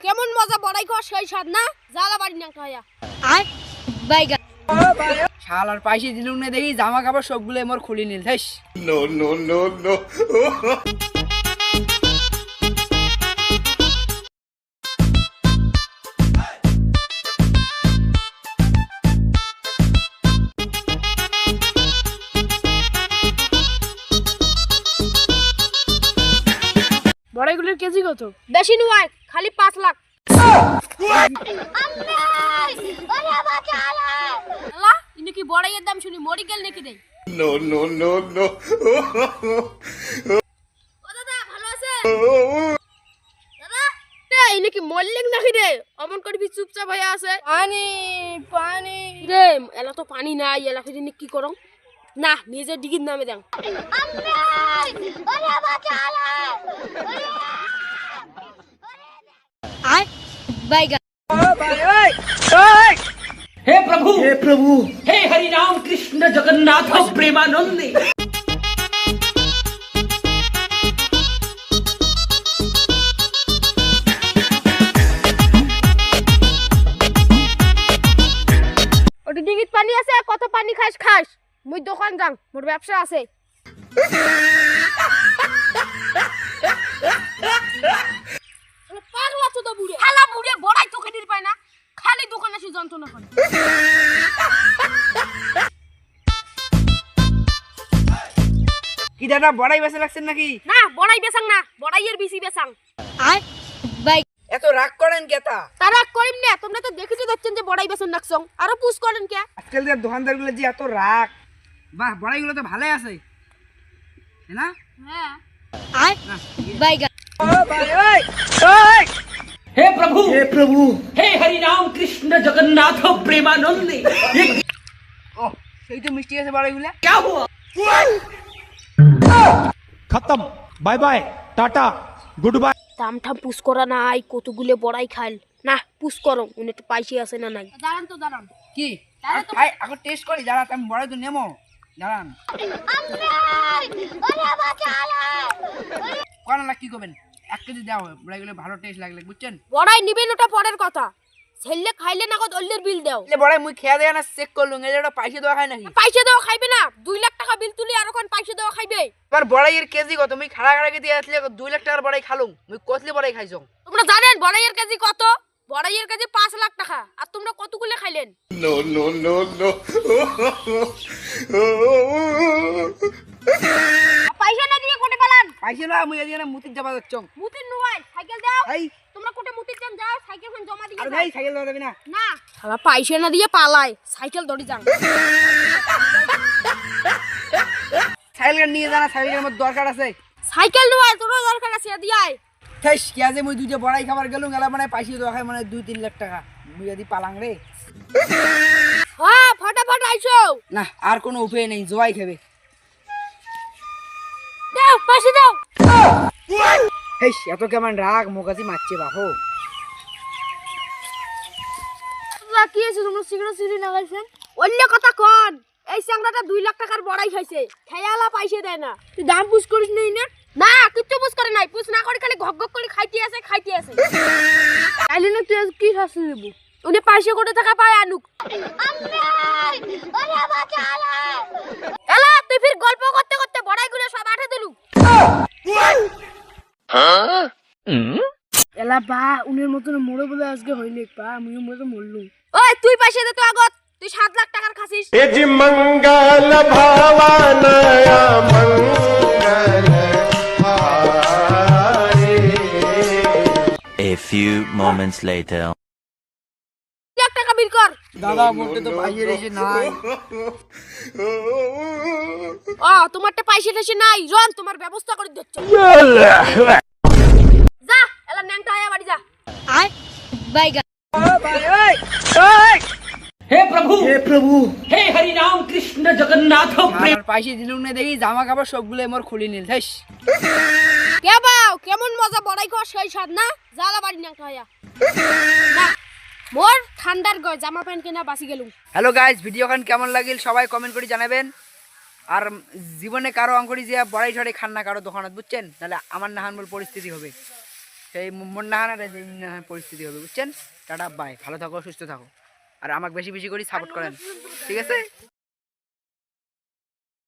কেমন মজা বড়াই খাওয়া সেই স্বাদ না জ্বালা বাড়ি না খায়া আয় বাইগা শালার পয়সা দিলুম না দেখি জামা কাপড় সবগুলো মোর খুলি নিল হেস No. বড়াইগুলোর কেজি কত? বেশি নয়, খালি 5 লাখ। আল্লাহ, ইনি কি বড়াইয়ের দাম শুনি মরি গেল নাকি রে? No. ও দাদা ভালো আছেন? দাদা, ইনি কি মরলেন নাকি রে? অমন করবি চুপচাপ হয়ে আছে। পানি রে, এলা তো পানি নাই, এলা ফিরে কি করং? না, নিজের ডিগির নামে দেন। আয় বাইগা हे प्रभु हे हरि राम कृष्ण जगन्नाथ प्रेमानंद ওটি ডিগিত পানি আছে, কত পানি খাস খাস, মুই দোকান যাং, মোর ব্যবসা আছে। পাগলা তো তো বুড়ে হালা বুড়ে বড়াই তো খেতে পায় না, খালি দোকানে এসে যন্ত্রণা করে। কি দাদা বড়াই বেঁচে রাখছেন নাকি? না বড়াই বেসাং না, বড়াইয়ের বেশি বেসাং। আয় বাই এত রাগ করেন কেতা? তারা করিম না, তোমরা তো দেখিতে যাচ্ছেন যে বড়াই বেসন নাকছং, আরো পুষ করেন কে? আজকাল যে দোকানদার গুলো যে এত রাগ, বাহ বড়াইগুলো তো ভালোই আছে না? হ্যাঁ আয় বাইগা हे प्रभु हे हरि राम कृष्ण जगन्नाथ प्रेमानंद ये ও সেই তো মিষ্টি আছে বড়াইগুলো। क्या हुआ खत्म bye bye tata good bye. দাম ঠাম পুষ করা নাই, কতগুলো বড়াই খাইল না, পুষ করো উনি একটু পাইছে আছে না নাই। দাঁড়ান তো দাঁড়ান, কি খাই আগে টেস্ট করি, যারা আমি বড়াই তো নেমো, দাঁড়ান কোন না কি করবেন, 1 কেজি দাও, বড়াইগুলো ভালো টেস্ট লাগলে বুঝছেন। বড়াই নিবেন ওটা পরের কথা, ছেলে খাইলে না কত অল্লের বিল দাও। এলে বড়াই মুই খেয়া দেয় না, চেক করলুম এলে ওটা পয়সা দেওয়া খায় নাকি? পয়সা দেওয়া খাইবে না, 2 লাখ টাকা বিল তুলি আর ওখান পয়সা দেওয়া খাইবে। এবার বড়াইয়ের কেজি কত? মুই খাড়া খাড়া দিয়ে আসলে 2 লাখ টাকার বড়াই খালুম, মুই কতলি বড়াই খাইছো? তোমরা জানেন বড়াইয়ের কেজি কত? বড়াইয়ের কেজি 5 লাখ টাকা, আর তোমরা কতগুলো খাইলেন? No. পয়সা না দিয়ে কোটে পালান? পয়সা না, মুই এদিকে মুতির যাবা যাচ্ছং। মুতির নুয়াই সাইকেল দাও, এই তোমরা কোটে মুতির যান, যাও সাইকেল খান জমা দিয়ে আরে যাও। ভাই সাইকেল দাও দেবে না? না শালা পয়সা না দিয়ে পালায়, সাইকেল ধরে যান। সাইকেল নিয়ে জানা, সাইকেলের মধ্যে দরকার আছে। সাইকেল নুয়াই তোর দরকার আছে দিয়াই। ঠেস কি আছে, মুই দুইটা বড়াই খাবার গেলুম, এলা মানে পয়সা দেওয়া খায় মানে 2-3 লাখ টাকা, মুই যদি পালাং রে। হ্যাঁ ফটাফট আইছো, না আর কোনো উপায় নেই, জোয়াই খাবে। দাও পয়সা দাও। হেস এত কেমন রাগ, মোকাজি মারছে বাপু। কি আছে তোমরা সিগারেট সিরি লাগাইছেন? অন্য কথা কোন, এই চাংড়াটা 2 লাখ টাকার বড়াই খাইছে, খেয়ালা পয়সা দেয় না। তুই দাম পুষ করিস নাই না? না কিচ্ছু পুষ করে নাই, পুষ না করে খালি ঘক ঘক করে খাইতে আছে। তাইলে না তুই আজ কি শাস্তি দেব? উনি পয়সা কোটি টাকা পায় আনুক। এলা তুই ফির গল্প করতে করতে বড়াইগুলো সব আঠে দিলু। এলা বা উনের মতন মরে বলে আজকে হইলে বা আমিও মরে মরলুম। ওই তুই পয়সা দে তো আগত, তুই 7 লাখ টাকার খাসিস। ए जी मंगल भवानया मंगल हारे। A few moments later. 1 lakh টাকা বিল কর। দাদা বলতে তো পয়সা এসে নাই। ও তোমারটা পয়সা টেসে নাই, রন তোমার ব্যবস্থা করে দিচ্ছ। যা এলা ন্যাংটা আয়া বাড়ি যা। আয় বাইগা हे प्रभु हे हरि राम कृष्ण जगन्नाथ আর পয়সা দিলুম না দেখি জামা কাপড় সবগুলো মোর খুলি নিল হেস। কে বাও কেমন মজা বড়াই খাওয়া সেই স্বাদ না জ্বালা বাড়ি ন্যাংটা আয়া। না মোর ঠান্ডার গয় জামা প্যান্ট কেনা বাসি গেলুম। হ্যালো গাইস, ভিডিওখান কেমন লাগিল সবাই কমেন্ট করে জানাবেন। আর জীবনে কারো অঙ্করি যে বড়াই ঠড়াই খান না কারো দোকানত, বুঝছেন? তাহলে আমার নাহানবল পরিস্থিতি হবে। সেই মন্ডাহানার যে পরিস্থিতি হবে, বুঝছেন? টাটা বাই, ভালো থাকো, সুস্থ থাকো, আর আমাকে বেশি বেশি করে সাপোর্ট করেন, ঠিক আছে?